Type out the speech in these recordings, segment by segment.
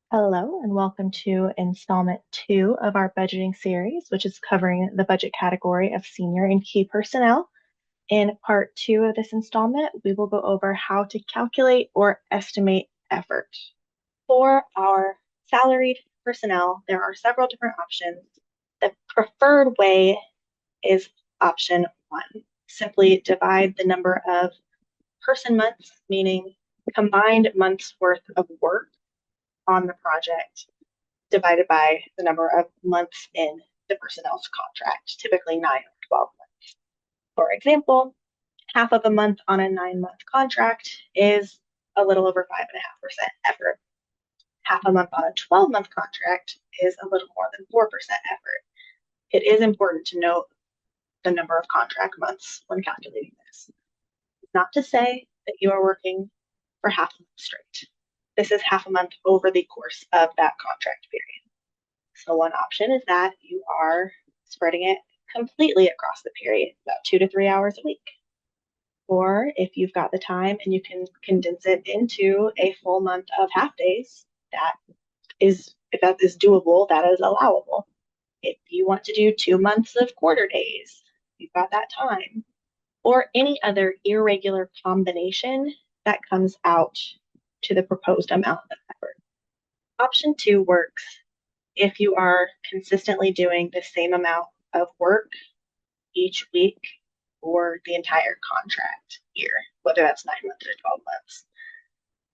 Hello, and welcome to installment 2 of our budgeting series, which is covering the budget category of senior and key personnel. In part 2 of this installment, we will go over how to calculate or estimate effort. For our salaried personnel, there are several different options. The preferred way is option 1. Simply divide the number of person months, meaning combined months worth of work on the project divided by the number of months in the personnel's contract, typically 9 or 12 months. For example, half of a month on a 9-month contract is a little over 5.5% effort. Half a month on a 12-month contract is a little more than 4% effort. It is important to note the number of contract months when calculating this. Not to say that you are working for half a month straight. This is half a month over the course of that contract period. So one option is that you are spreading it completely across the period, about 2 to 3 hours a week. Or if you've got the time and you can condense it into a full month of half days, if that is doable, that is allowable. If you want to do 2 months of quarter days, you've got that time. Or any other irregular combination that comes out to the proposed amount of effort. Option 2 works if you are consistently doing the same amount of work each week for the entire contract year, whether that's 9 months or 12 months.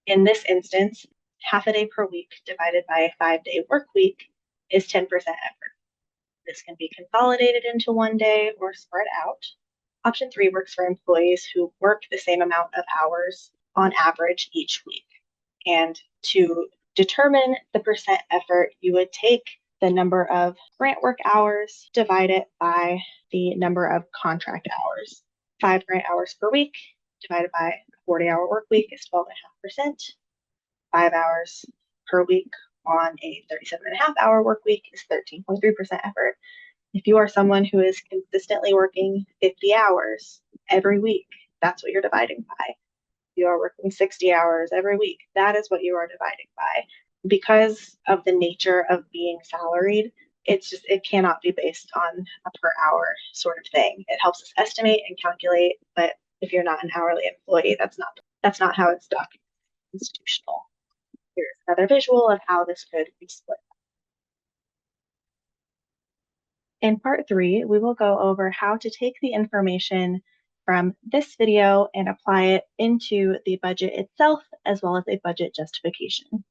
In this instance, half a day per week divided by a 5-day work week is 10% effort. This can be consolidated into one day or spread out. Option 3 works for employees who work the same amount of hours on average each week. And to determine the percent effort, you would take the number of grant work hours, divide it by the number of contract hours. 5 grant hours per week divided by a 40-hour work week is 12.5%. 5 hours per week on a 37.5-hour work week is 13.3% effort. If you are someone who is consistently working 50 hours every week, that's what you're dividing by. You are working 60 hours every week. That is what you are dividing by. Because of the nature of being salaried, it cannot be based on a per hour sort of thing. It helps us estimate and calculate, but if you're not an hourly employee, that's not how it's documented. Institutional. Here's another visual of how this could be split. In part 3, we will go over how to take the information from this video and apply it into the budget itself, as well as a budget justification.